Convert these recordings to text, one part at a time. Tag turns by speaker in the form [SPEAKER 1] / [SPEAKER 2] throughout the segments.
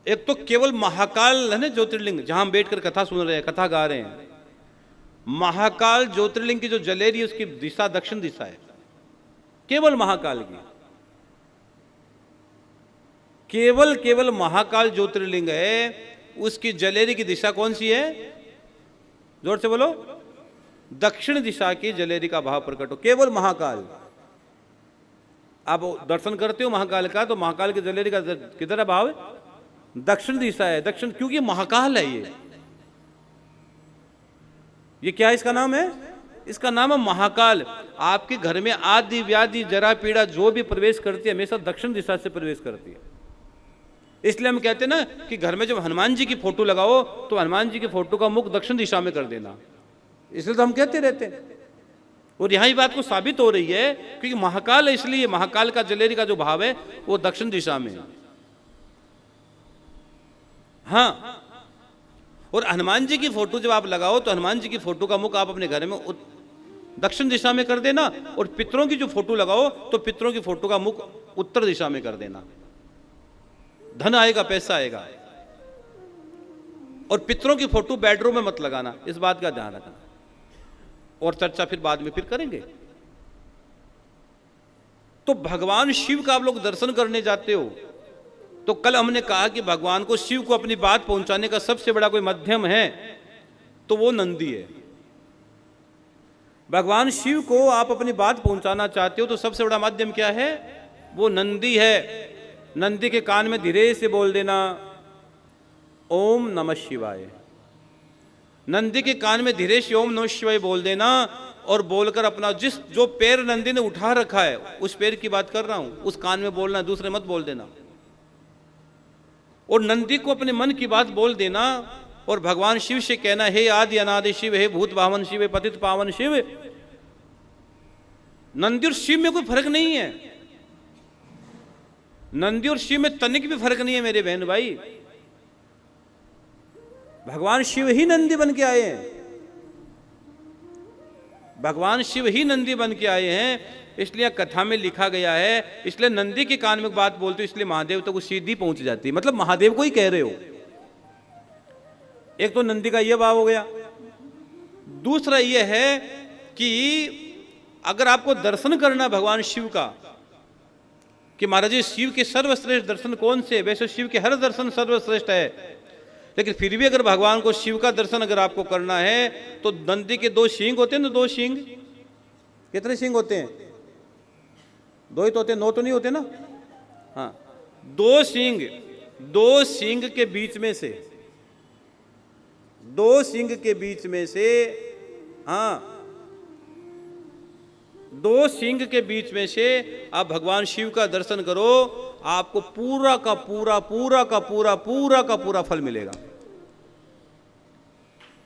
[SPEAKER 1] एक तो केवल महाकाल है ना ज्योतिर्लिंग, जहां हम बैठकर कथा सुन रहे हैं, कथा गा रहे हैं, महाकाल ज्योतिर्लिंग की जो जलेरी है उसकी दिशा दक्षिण दिशा है, केवल महाकाल की। केवल महाकाल ज्योतिर्लिंग है, उसकी जलेरी की दिशा कौन सी है? जोर से बोलो। दक्षिण दिशा की जलेरी का भाव प्रकट हो, केवल महाकाल। आप दर्शन करते हो महाकाल का, तो महाकाल की जलेरी का किधर है भाव? दक्षिण दिशा है। दक्षिण, क्योंकि महाकाल है ये क्या है? इसका नाम है, इसका नाम है महाकाल। आपके घर में आदि व्याधि जरा पीड़ा जो भी प्रवेश करती है हमेशा दक्षिण दिशा से प्रवेश करती है। इसलिए हम कहते हैं ना कि घर में जब हनुमान जी की फोटो लगाओ तो हनुमान जी की फोटो का मुख दक्षिण दिशा में कर देना, इसलिए तो हम कहते रहते हैं। और यहां बात को साबित हो रही है क्योंकि महाकाल है, इसलिए महाकाल का जलेरी का जो भाव है वो दक्षिण दिशा में है। हाँ, और हनुमान जी की फोटो जब आप लगाओ तो हनुमान जी की फोटो का मुख आप अपने घर में दक्षिण दिशा में कर देना, और पितरों की जो फोटो लगाओ तो पितरों की फोटो का मुख उत्तर दिशा में कर देना। धन आएगा, पैसा आएगा। और पितरों की फोटो बेडरूम में मत लगाना, इस बात का ध्यान रखना। और चर्चा फिर बाद में फिर करेंगे। तो भगवान शिव का आप लोग दर्शन करने जाते हो, तो कल हमने कहा कि भगवान को, शिव को अपनी बात पहुंचाने का सबसे बड़ा कोई माध्यम है तो वो नंदी है। भगवान शिव को आप अपनी बात पहुंचाना चाहते हो तो सबसे बड़ा माध्यम क्या है? वो नंदी है। नंदी के कान में धीरे से बोल देना ओम नमः शिवाय। नंदी के कान में धीरे से ओम नमः शिवाय बोल देना, और बोलकर अपना जो पैर नंदी ने उठा रखा है उस पैर की बात कर रहा हूं, उस कान में बोलना, दूसरे मत बोल देना। और नंदी को अपने मन की बात बोल देना, और भगवान शिव से कहना हे आदि अनादि शिव, हे भूत भावन शिव, हे पतित पावन शिव। नंदी और शिव में कोई फर्क नहीं है, नंदी और शिव में तनिक भी फर्क नहीं है मेरे बहन भाई। भगवान शिव ही नंदी बन के आए हैं, भगवान शिव ही नंदी बन के आए हैं। इसलिए कथा में लिखा गया है, इसलिए नंदी के कान में बात बोलते हो इसलिए महादेव तक तो सीधी पहुंच जाती है, मतलब महादेव को ही कह रहे हो। एक तो नंदी का यह भाव हो गया। दूसरा यह है कि अगर आपको दर्शन करना भगवान शिव का, कि महाराज जी शिव के सर्वश्रेष्ठ दर्शन कौन से? वैसे शिव के हर दर्शन सर्वश्रेष्ठ है, लेकिन फिर भी अगर भगवान को शिव का दर्शन अगर आपको करना है तो नंदी के 2 सींग होते हैं ना, 2 सींग। कितने सींग होते हैं? 2 ही तो होते हैं, 9 तो नहीं होते ना। हाँ, 2 सींग, 2 सींग के बीच में से, 2 सींग के बीच में से, हाँ 2 सींग के बीच में से आप भगवान शिव का दर्शन करो, आपको पूरा का पूरा पूरा का पूरा पूरा का पूरा फल मिलेगा।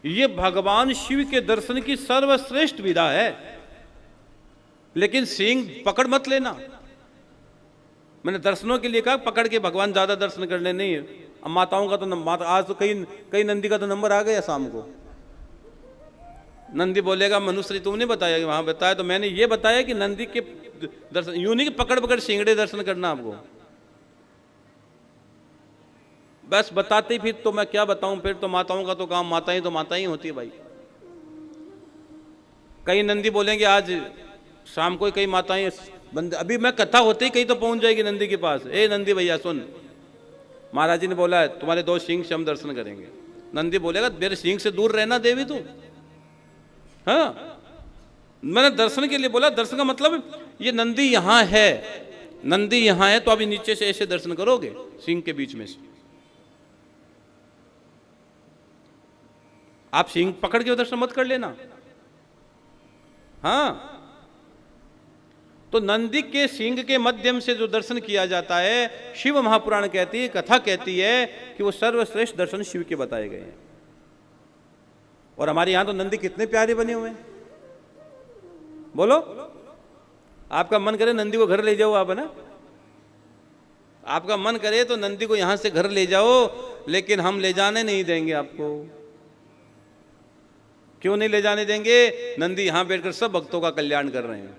[SPEAKER 1] ये भगवान शिव के दर्शन की सर्वश्रेष्ठ विधा है। लेकिन सींग पकड़ मत लेना, मैंने दर्शनों के लिए कहा, पकड़ के भगवान ज्यादा दर्शन करने नहीं है। अब माताओं का तो आज तो कई नंदी का तो नंबर आ गया शाम को। नंदी बोलेगा मनुश्री तुमने बताया कि वहां बताया, तो मैंने ये बताया कि नंदी के दर्शन यूं नहीं कि पकड़ पकड़ सिंगड़े दर्शन करना आपको, बस बताते ही फिर तो मैं क्या बताऊं, फिर तो माताओं का तो काम, माताएं तो माताएं होती है भाई। कई नंदी बोलेंगे आज शाम को, कई माताएं अभी मैं कथा होते ही कहीं तो पहुंच जाएगी नंदी के पास। ए नंदी भैया सुन, महाराज जी ने बोला है तुम्हारे 2 सींग से हम दर्शन करेंगे। नंदी बोलेगा मेरे सींग से दूर रहना देवी तू। हाँ, मैंने दर्शन के लिए बोला, दर्शन का मतलब ये नंदी यहां है, नंदी यहां है तो अभी नीचे से ऐसे दर्शन करोगे सिंह के बीच में से। आप सिंह पकड़ के दर्शन मत कर लेना। हाँ, तो नंदी के सिंह के माध्यम से जो दर्शन किया जाता है, शिव महापुराण कहती है, कथा कहती है कि वो सर्वश्रेष्ठ दर्शन शिव के बताए गए हैं। और हमारे यहां तो नंदी कितने प्यारे बने हुए हैं, बोलो। आपका मन करे नंदी को घर ले जाओ आप, है ना, आपका मन करे तो नंदी को यहां से घर ले जाओ, लेकिन हम ले जाने नहीं देंगे आपको। क्यों नहीं ले जाने देंगे? नंदी यहां बैठकर सब भक्तों का कल्याण कर रहे हैं,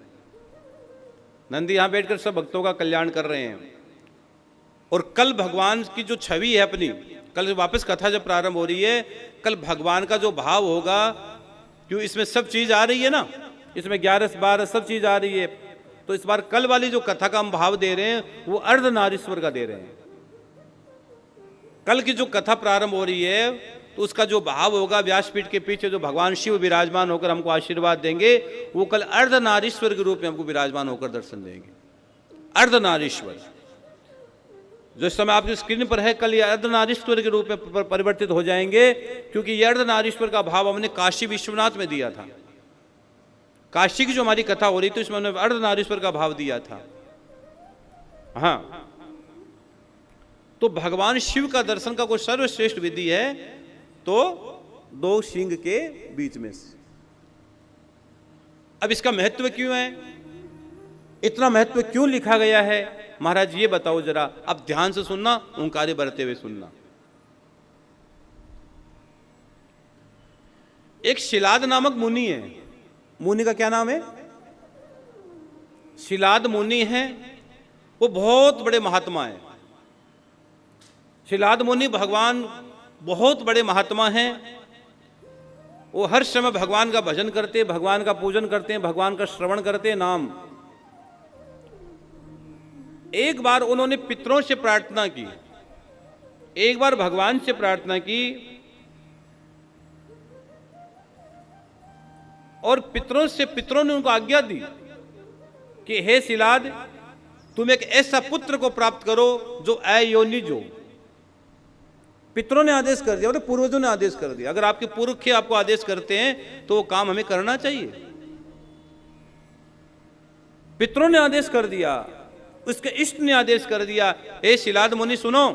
[SPEAKER 1] नंदी यहां बैठकर सब भक्तों का कल्याण कर रहे हैं। और कल भगवान की जो छवि है अपनी, कल वापस कथा जब प्रारंभ हो रही है, कल भगवान का जो भाव होगा, क्यों इसमें सब चीज आ रही है ना, इसमें 11-12 सब चीज आ रही है, तो इस बार कल वाली जो कथा का हम भाव दे रहे हैं वो अर्धनारीश्वर का दे रहे हैं। कल की जो कथा प्रारंभ हो रही है तो उसका जो भाव होगा, व्यासपीठ के पीछे जो भगवान शिव विराजमान होकर हमको आशीर्वाद देंगे, वो कल अर्धनारीश्वर के रूप में हमको विराजमान होकर दर्शन देंगे। अर्धनारीश्वर जो इस समय आपकी स्क्रीन पर है, कल ये अर्धनारीश्वर के रूप में परिवर्तित हो जाएंगे, क्योंकि ये अर्धनारीश्वर का भाव हमने काशी विश्वनाथ में दिया था। काशी की जो हमारी कथा हो रही थी उसमें हमने अर्धनारीश्वर का भाव दिया था। हाँ, तो भगवान शिव का दर्शन का कोई सर्वश्रेष्ठ विधि है तो 2 सिंह के बीच में से। अब इसका महत्व क्यों है, इतना महत्व क्यों लिखा गया है, महाराज ये बताओ जरा। अब ध्यान से सुनना, ओंकारे बरते हुए सुनना। एक शिलाद नामक मुनि है। मुनि का क्या नाम है? शिलाद मुनि है। वो बहुत बड़े महात्मा है। शिलाद मुनि भगवान बहुत बड़े महात्मा हैं। वो हर समय भगवान का भजन करते, भगवान का पूजन करते हैं, भगवान का श्रवण करते हैं, नाम। एक बार उन्होंने पितरों से प्रार्थना की, एक बार भगवान से प्रार्थना की, और पितरों ने उनको आज्ञा दी कि हे शिलाद, तुम एक ऐसा पुत्र को प्राप्त करो जो अयोनिज हो। पितरों ने आदेश कर दिया, मतलब पूर्वजों ने आदेश कर दिया। अगर आपके पुरख आपको आदेश करते हैं तो वो काम हमें करना चाहिए। पितरों ने आदेश कर दिया, उसके इष्ट ने आदेश कर दिया, हे शिलाद मुनि सुनो,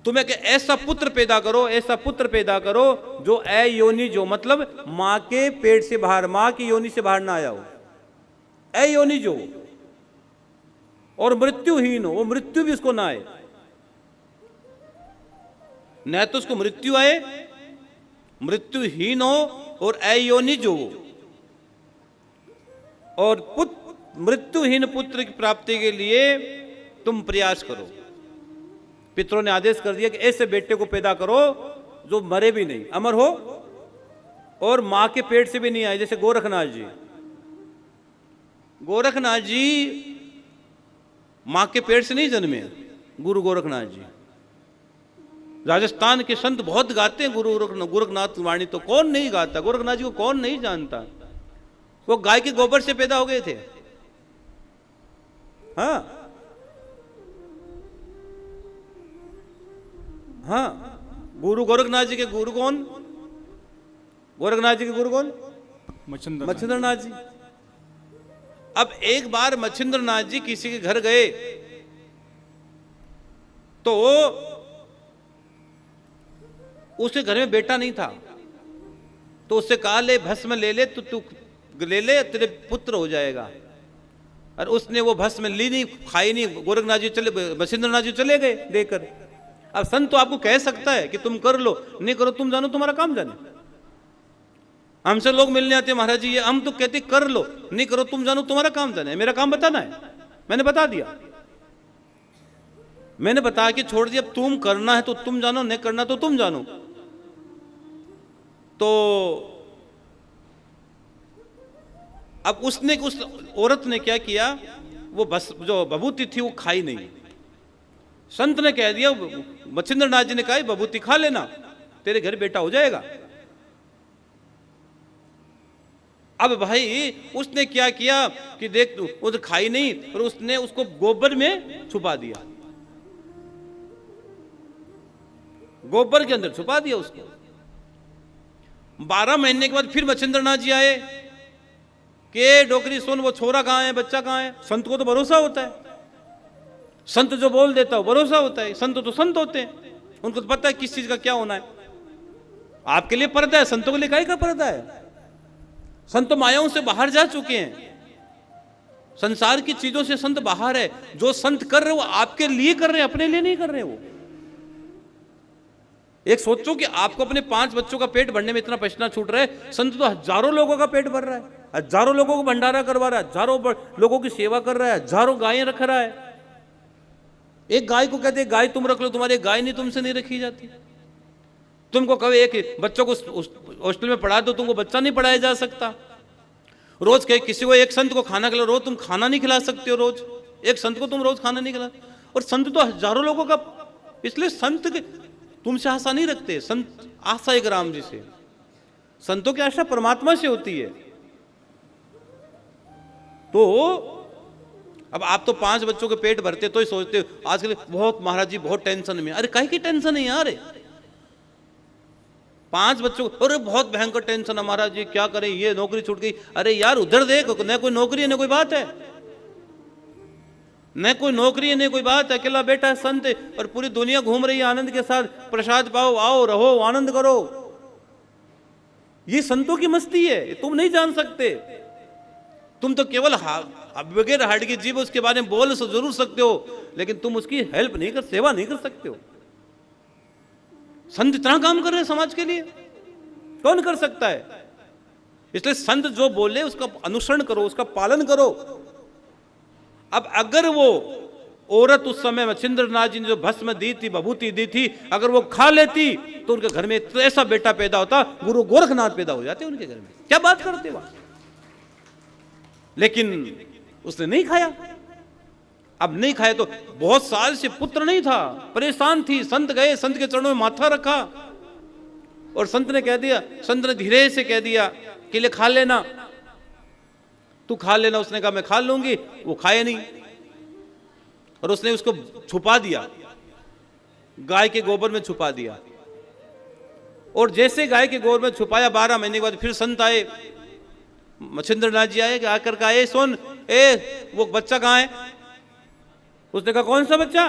[SPEAKER 1] तुम एक ऐसा पुत्र पैदा करो, ऐसा पुत्र पैदा करो जो अयोनिज हो, मतलब मां के पेट से बाहर, मां की योनि से बाहर ना आया हो, अयोनिज हो, और मृत्युहीन हो, वो मृत्यु भी उसको ना आए। न तो उसको मृत्यु आए, मृत्युहीन हो और अयोनिज हो, और मृत्युहीन पुत्र की प्राप्ति के लिए तुम प्रयास करो। पितरों ने आदेश कर दिया कि ऐसे बेटे को पैदा करो जो मरे भी नहीं, अमर हो, और मां के पेट से भी नहीं आए। जैसे गोरखनाथ जी, गोरखनाथ जी मां के पेट से नहीं जन्मे, गुरु गोरखनाथ जी। राजस्थान के संत बहुत गाते हैं गुरु गोरखनाथ वाणी, तो कौन नहीं गाता, गोरखनाथ जी को कौन नहीं जानता। वो गाय के गोबर से पैदा हो गए थे। हाँ हाँ, गुरु गोरखनाथ जी के गुरु कौन? गोरखनाथ जी के गुरु कौन? मच्छिंद्रनाथ जी। अब एक बार मच्छिंद्रनाथ जी किसी के घर गए तो उसके घर में बेटा नहीं था, तो उससे कहा ले भस्म ले ले, तो तू ले ले, तेरे पुत्र हो जाएगा। और उसने वो भस्म ली नहीं, खाई नहीं। गोरखनाथ जी चले, मच्छिंद्रनाथ जी चले गए देकर। अब संत तो आपको कह सकता है कि तुम कर लो, नहीं करो तुम जानो, तुम्हारा काम जाने। हमसे लोग मिलने आते हैं, महाराज जी ये, हम तो कहते कर लो, नहीं करो तुम जानो, तुम्हारा काम जाने, मेरा काम बताना है। मैंने बता दिया, मैंने बता के छोड़ दिया। अब तुम करना है तो तुम जानो, नहीं करना तो तुम जानो। तो अब उसने, उस औरत ने क्या किया, वो बस जो बभूति थी वो खाई नहीं। संत ने कह दिया, मच्छिंद्रनाथ जी ने कहा बभूति खा लेना, तेरे घर बेटा हो जाएगा। अब भाई उसने क्या किया कि देख, उधर खाई नहीं, और उसने उसको गोबर में छुपा दिया, गोबर के अंदर छुपा दिया उसको। 12 महीने के बाद फिर मच्छिंद्रनाथ जी आए कि डोकरी सुन, वो छोरा कहाँ है, बच्चा कहाँ है। संत को तो भरोसा होता है, संत जो बोल देता है भरोसा होता है। संत तो संत होते हैं, उनको तो पता है किस चीज का क्या होना है। आपके लिए पर्दा है, संतों के लिए काहे का पर्दा है? संत तो मायाओं से बाहर जा चुके हैं, संसार की चीजों से संत बाहर है। जो संत कर रहे हो आपके लिए कर रहे हैं, अपने लिए नहीं कर रहे वो। एक सोचो कि आपको अपने 5 बच्चों का पेट भरने में इतना पसीना छूट रहा है, संत तो हजारों लोगों का पेट भर रहा है, हजारों लोगों को भंडारा करवा रहा है, हजारों लोगों की सेवा कर रहा है, हजारों गायें रख रहा है। एक गाय को कहते गाय तुम रख लो, तुम्हारी गाय नहीं तुमसे नहीं रखी जाती। तुमको कभी एक बच्चों को हॉस्टल में पढ़ा दो, तुमको बच्चा नहीं पढ़ाया जा सकता। रोज कहीं किसी को एक संत को खाना खिला, रोज तुम खाना नहीं खिला सकते हो, रोज एक संत को तुम रोज खाना नहीं खिला। और संत तो हजारों लोगों का, इसलिए संत के तुमसे आशा नहीं रखते। संत आशा एक राम जी से, संतों की आशा परमात्मा से होती है। तो अब आप तो 5 बच्चों के पेट भरते तो ही सोचते हो आजकल बहुत महाराज जी बहुत टेंशन में। अरे काहे की टेंशन है यार? 5 बच्चों, अरे बहुत भयंकर टेंशन है महाराज जी, क्या करें, ये नौकरी छूट गई। अरे यार उधर देख, न कोई नौकरी है न कोई बात है, न कोई नौकरी है न कोई बात है। अकेला बेटा है संत और पूरी दुनिया घूम रही है आनंद के साथ, प्रसाद पाओ, आओ रहो आनंद करो। ये संतों की मस्ती है, तुम नहीं जान सकते। तुम तो केवल बगैर हार्ट की जीव उसके बारे में बोल जरूर सकते हो, लेकिन तुम उसकी हेल्प नहीं कर, सेवा नहीं कर सकते हो। संत इतना काम कर रहे हैं समाज के लिए, कौन कर सकता है? इसलिए संत जो बोले उसका अनुसरण करो, उसका पालन करो। अब अगर वो औरत उस समय मच्छिंद्रनाथ जी ने जो भस्म दी थी, विभूति दी थी, अगर वो खा लेती तो उनके घर में ऐसा बेटा पैदा होता, गुरु गोरखनाथ पैदा हो जाते उनके घर में। क्या बात करते वहां? लेकिन उसने नहीं खाया। अब नहीं खाया तो बहुत साल से पुत्र नहीं था, परेशान थी। संत गए, संत के चरणों में माथा रखा और संत ने कह दिया, संत ने धीरे से कह दिया कि ले खा लेना, तू खा लेना। उसने कहा मैं खा लूंगी, वो खाए नहीं और उसने उसको छुपा दिया, गाय के गोबर में छुपा दिया। और जैसे गाय के गोबर में छुपाया, 12 महीने के बाद फिर संत आए, मच्छिंद्रनाथ जी आए, आकर कहा ए सुन, ए वो बच्चा कहां है? उसने कहा कौन सा बच्चा?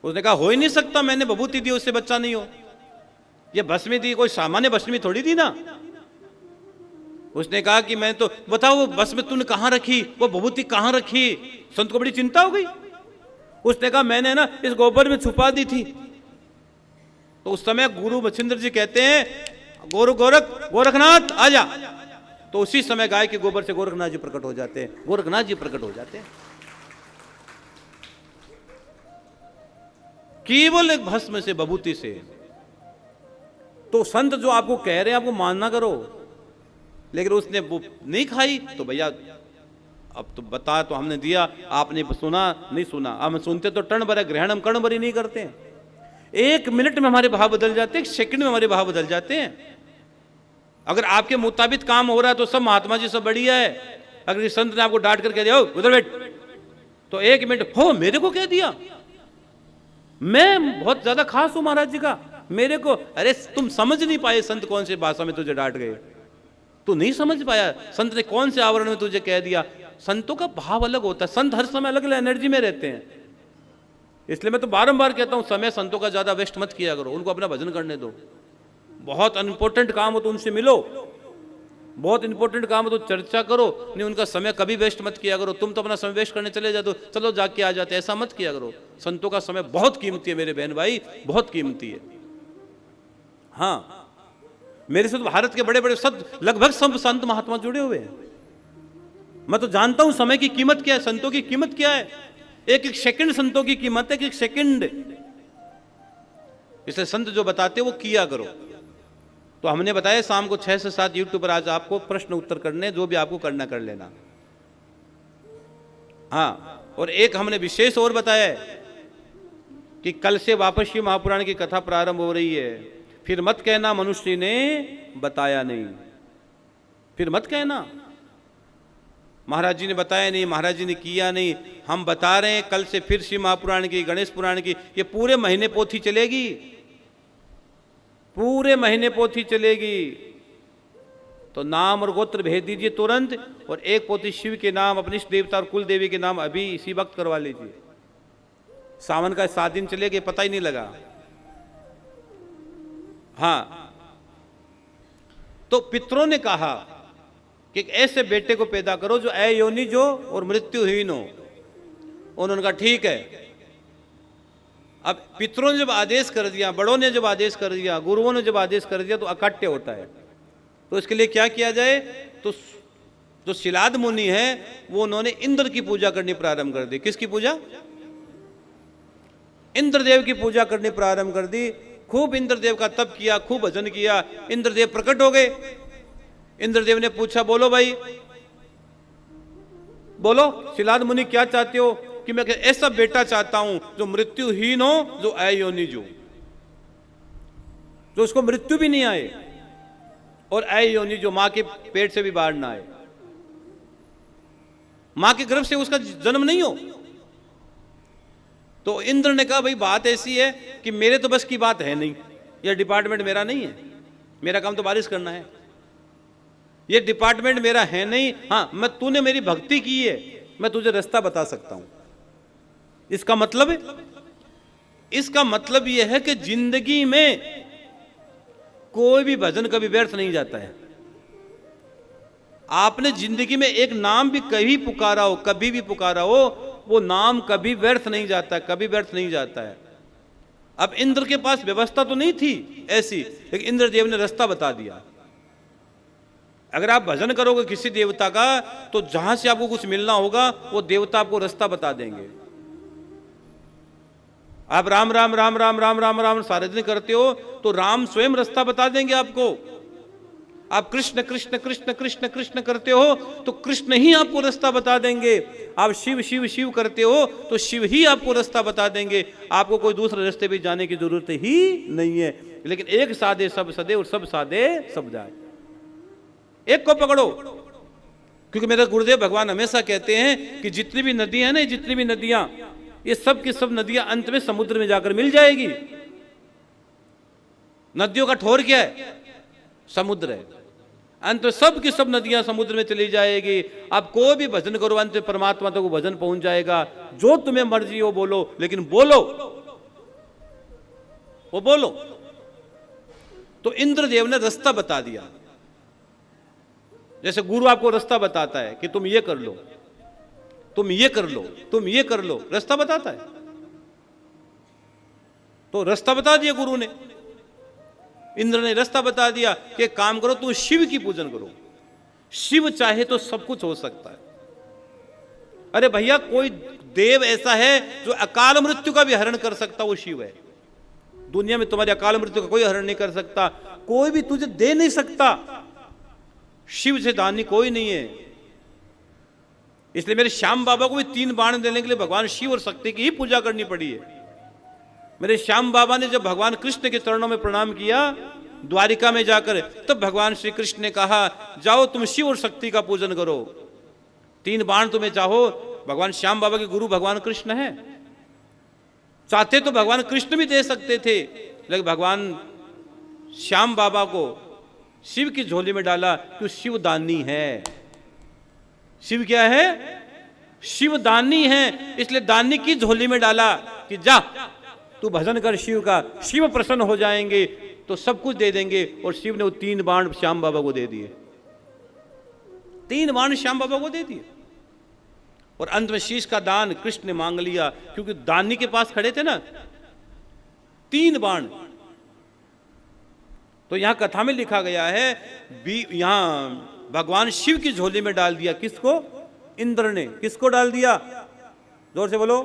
[SPEAKER 1] उसने कहा हो ही नहीं सकता, मैंने विभूति दी उससे बच्चा नहीं हो। ये भस्मी दी, कोई सामान्य भस्मी थोड़ी दी ना। उसने कहा कि मैं तो, बताओ वो भस्म तूने कहां रखी, वो विभूति कहां रखी? संत को बड़ी चिंता हो गई। उसने कहा मैंने ना इस गोबर में छुपा दी थी। तो उस समय गुरु मच्छिंद्र जी कहते हैं गोरखनाथ आजा। तो उसी समय गाय के गोबर से गोरखनाथ जी प्रकट हो जाते हैं, गोरखनाथ जी प्रकट हो जाते हैं। केवल एक भस्म से, विभूति से। तो संत जो आपको कह रहे हैं आपको मानना करो, लेकिन उसने वो नहीं खाई तो भैया अब तो बता, तो हमने दिया, आपने सुना नहीं सुना। हम सुनते तो टण भरे ग्रहणम कर्ण भरी नहीं करते हैं। 1 मिनट में हमारे भाव बदल जाते हैं, 1 सेकंड में हमारे भाव बदल जाते हैं। अगर आपके मुताबिक काम हो रहा है तो सब महात्मा जी सब बढ़िया है। अगर इस संत ने आपको डांट कर कह दिया उधर बैठ, तो 1 मिनट हो मेरे को कह दिया, मैं बहुत ज्यादा खास हूं महाराज जी का, मेरे को। अरे तुम समझ नहीं पाए संत कौन सी भाषा में तुझे डांट गए, तू नहीं समझ पाया संत ने कौन से आवरण में तुझे कह दिया। संतों का भाव अलग होता है, संत हर समय अलग अलग एनर्जी में रहते हैं। इसलिए मैं तो बारंबार कहता हूं समय संतों का ज्यादा वेस्ट मत किया करो, उनको अपना भजन करने दो। बहुत इंपॉर्टेंट काम हो तो उनसे मिलो, बहुत इंपॉर्टेंट काम हो तो चर्चा करो, नहीं उनका समय कभी वेस्ट मत किया करो। तुम तो अपना समय वेस्ट करने चले जाते हो, चलो जाके आ जाते, ऐसा मत किया करो। संतों का समय बहुत कीमती है मेरे बहन भाई, बहुत कीमती है। हाँ, मेरे से तो भारत के बड़े बड़े लगभग सब संत महात्मा जुड़े हुए हैं। मैं तो जानता हूं समय की कीमत क्या है, संतों की कीमत क्या है। एक एक सेकंड संतों की कीमत है, एक सेकंड। इसलिए संत जो बताते वो किया करो। तो हमने बताया शाम को 6 से 7 यूट्यूब पर आज आपको प्रश्न उत्तर करने, जो भी आपको करना कर लेना। हाँ, और एक हमने विशेष और बताया कि कल से वापस ही महापुराण की कथा प्रारंभ हो रही है। फिर मत कहना मनुष्य ने बताया नहीं, फिर मत कहना महाराज जी ने बताया नहीं, महाराज जी ने किया नहीं। हम बता रहे हैं कल से फिर शिव महापुराण की, गणेश पुराण की, ये पूरे महीने पोथी चलेगी, पूरे महीने पोथी चलेगी। तो नाम और गोत्र भेज दीजिए तुरंत, और एक पोथी शिव के नाम, अपनी इष्ट देवता और कुल देवी के नाम अभी इसी वक्त करवा लीजिए। सावन का 7 दिन चलेगा, पता ही नहीं लगा। हाँ, तो पितरों ने कहा कि ऐसे बेटे को पैदा करो जो अयोनिज हो और मृत्युहीन हो। उन्होंने कहा ठीक है। अब पितरों ने जब आदेश कर दिया, बड़ों ने जब आदेश कर दिया, गुरुओं ने जब आदेश कर दिया, तो अकट्य होता है। तो इसके लिए क्या किया जाए? तो जो शिलाद मुनि है वो उन्होंने इंद्र की पूजा करनी प्रारंभ कर दी। किसकी पूजा? इंद्रदेव की पूजा करनी प्रारंभ कर दी। खूब इंद्रदेव का तप किया, खूब भजन किया। इंद्रदेव प्रकट हो गए। इंद्रदेव ने पूछा, बोलो भाई, बोलो शिलाद मुनि क्या चाहते हो? कि मैं ऐसा बेटा चाहता हूं जो मृत्युहीन हो, जो अयोनिज हो, जो उसको मृत्यु भी नहीं आए, और अयोनिज, जो मां के पेट से भी बाहर ना आए, मां के गर्भ से उसका जन्म नहीं हो। तो इंद्र ने कहा, भाई बात ऐसी है कि मेरे तो बस की बात है नहीं, यह डिपार्टमेंट मेरा नहीं है, मेरा काम तो बारिश करना है, ये डिपार्टमेंट मेरा है नहीं। हाँ, मैं, तूने मेरी भक्ति की है, मैं तुझे रास्ता बता सकता हूं। इसका मतलब यह है कि जिंदगी में कोई भी भजन कभी व्यर्थ नहीं जाता है। आपने जिंदगी में एक नाम भी कभी पुकारा हो, कभी भी पुकारा हो, वो नाम कभी व्यर्थ नहीं जाता, कभी व्यर्थ नहीं जाता है। अब इंद्र के पास व्यवस्था तो नहीं थी ऐसी, लेकिन इंद्रदेव ने रास्ता बता दिया। अगर आप भजन करोगे किसी देवता का, तो जहां से आपको कुछ मिलना होगा, वो देवता आपको रास्ता बता देंगे। आप राम राम राम राम राम राम राम सारे दिन करते हो, तो राम स्वयं रास्ता बता देंगे आपको। आप कृष्ण कृष्ण कृष्ण कृष्ण कृष्ण करते हो, तो कृष्ण ही आपको रास्ता बता देंगे। आप शिव शिव शिव करते हो, तो शिव ही आपको रास्ता बता देंगे। आपको कोई दूसरे रास्ते भी जाने की जरूरत ही नहीं है। लेकिन एक साधे सब सदे, और सब साधे सब जाए। एक को पकड़ो, क्योंकि मेरे गुरुदेव भगवान हमेशा कहते हैं कि जितनी भी नदियां हैं ना, जितनी भी नदियां, ये सब की सब नदियां अंत में समुद्र में जाकर मिल जाएगी। नदियों का ठोर क्या है? समुद्र है। अंत में सब की सब नदियां समुद्र में चली जाएगी। आप कोई भी भजन करो, अंत में परमात्मा तक वो भजन पहुंच जाएगा। जो तुम्हें मर्जी हो बोलो, लेकिन बोलो, वो बोलो। तो इंद्रदेव ने रास्ता बता दिया। जैसे गुरु आपको रास्ता बताता है कि तुम ये कर लो, तुम ये कर लो, तुम ये कर लो, रास्ता बताता है। तो रास्ता बता दिया गुरु ने, इंद्र ने रास्ता बता दिया कि काम करो, तुम शिव की पूजन करो। शिव चाहे तो सब कुछ हो सकता है। अरे भैया, कोई देव ऐसा है जो अकाल मृत्यु का भी हरण कर सकता, वो शिव है। दुनिया में तुम्हारी अकाल मृत्यु का कोई हरण नहीं कर सकता, कोई भी तुझे दे नहीं सकता। शिव से दानी कोई नहीं है। इसलिए मेरे श्याम बाबा को भी 3 बाण देने के लिए भगवान शिव और शक्ति की ही पूजा करनी पड़ी है। मेरे श्याम बाबा ने जब भगवान कृष्ण के चरणों में प्रणाम किया द्वारिका में जाकर, तब भगवान श्री कृष्ण ने कहा, जाओ तुम शिव और शक्ति का पूजन करो। 3 बाण तुम्हें चाहो। भगवान श्याम बाबा के गुरु भगवान कृष्ण है। चाहते तो भगवान कृष्ण भी दे सकते थे, लेकिन भगवान श्याम बाबा को शिव की झोली में डाला, कि शिव दानी है। शिव क्या है? शिव दानी है। इसलिए दानी की झोली में डाला कि जा तू भजन कर शिव का, शिव प्रसन्न हो जाएंगे तो सब कुछ दे देंगे। और शिव ने वो 3 बाण श्याम बाबा को दे दिए। 3 बाण श्याम बाबा को दे दिए। और अंत में शीश का दान कृष्ण ने मांग लिया, क्योंकि दानी के पास खड़े थे ना 3 बाण। तो यहां कथा में लिखा गया है, यहां भगवान शिव की झोली में डाल दिया। किसको? इंद्र ने। किसको डाल दिया? जोर से बोलो।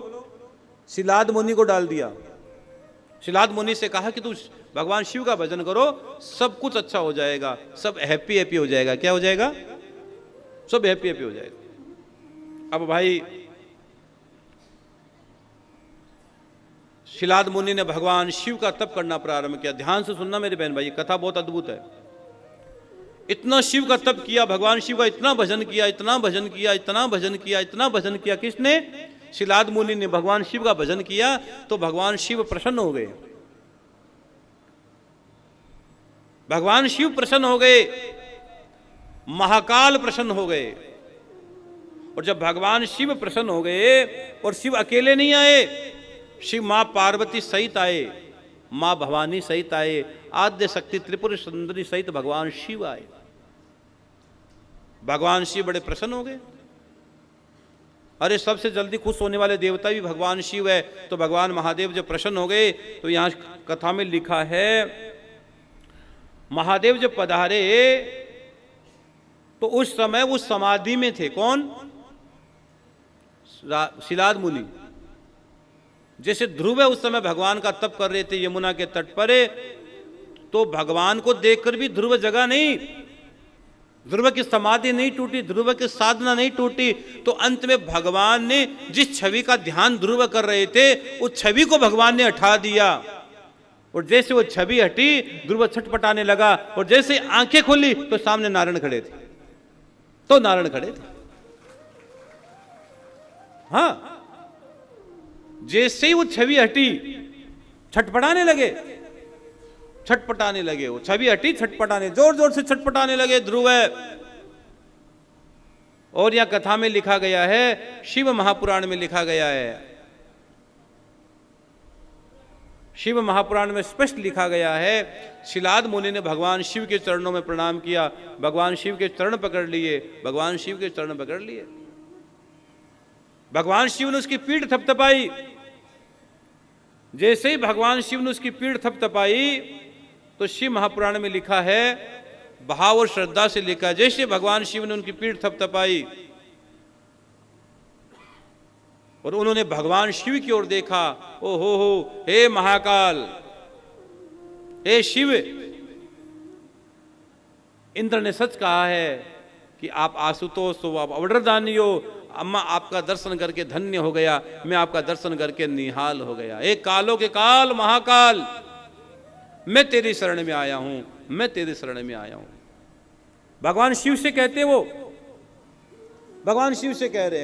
[SPEAKER 1] शिलाद मुनि को डाल दिया। शिलाद मुनि से कहा कि तू भगवान शिव का भजन करो, सब कुछ अच्छा हो जाएगा, सब हैप्पी हैप्पी हो जाएगा। क्या हो जाएगा? सब हैप्पी हैप्पी हो जाएगा। अब भाई शिलाद मुनि ने भगवान शिव का तप करना प्रारंभ किया। ध्यान से सुनना मेरे बहन भाई, कथा बहुत अद्भुत है। इतना शिव का तप किया, भगवान शिव का इतना भजन किया, इतना भजन किया, इतना भजन किया, इतना भजन किया। किसने? शिलाद मुनि ने भगवान शिव का भजन किया। तो भगवान शिव प्रसन्न हो गए। भगवान शिव प्रसन्न हो गए, महाकाल प्रसन्न हो गए। और जब भगवान शिव प्रसन्न हो गए, और शिव अकेले नहीं आए, शिव मां पार्वती सहित आए, मां भवानी सहित आए, आद्य शक्ति त्रिपुर सुंदरी सहित भगवान शिव आए। भगवान शिव बड़े प्रसन्न हो गए। अरे सबसे जल्दी खुश होने वाले देवता भी भगवान शिव है। तो भगवान महादेव जब प्रसन्न हो गए, तो यहां कथा में लिखा है, महादेव जब पधारे तो उस समय वो समाधि में थे। कौन? शिलाद मुनि। जैसे ध्रुव उस समय भगवान का तप कर रहे थे यमुना के तट पर, तो भगवान को देखकर भी ध्रुव जगा नहीं, ध्रुव की समाधि नहीं टूटी, ध्रुव की साधना नहीं टूटी। तो अंत में भगवान ने जिस छवि का ध्यान ध्रुव कर रहे थे उस छवि को भगवान ने हटा दिया, और जैसे वो छवि हटी ध्रुव छटपटाने लगा, और जैसे आंखें खुली तो सामने नारायण खड़े थे, तो नारायण खड़े थे। हाँ, जैसे ही वो छवि हटी छटपटाने लगे, छटपटाने लगे, वो छवि हटी छटपटाने, जोर जोर से छटपटाने लगे ध्रुव। और यह कथा में लिखा गया है, शिव महापुराण में लिखा गया है, शिव महापुराण में स्पष्ट लिखा गया है, शिलाद मुनि ने भगवान शिव के चरणों में प्रणाम किया, भगवान शिव के चरण पकड़ लिए, भगवान शिव के चरण पकड़ लिए, भगवान शिव ने उसकी पीठ थपथपाई। जैसे ही भगवान शिव ने उसकी पीठ थपथपाई तो शिव महापुराण में लिखा है, भाव और श्रद्धा से लिखा, जैसे भगवान शिव ने उनकी पीठ थपथपाई और उन्होंने भगवान शिव की ओर देखा, ओ हो, हे महाकाल, हे शिव, इंद्र ने सच कहा है कि आप आशुतोष हो, आप अवडरदानी हो, अम्मा आपका दर्शन करके धन्य हो गया, मैं आपका दर्शन करके निहाल हो गया। एक कालों के काल महाकाल, मैं तेरी शरण में आया हूं, मैं तेरी शरण में आया हूं। भगवान शिव से कहते, वो भगवान शिव से कह रहे हैं,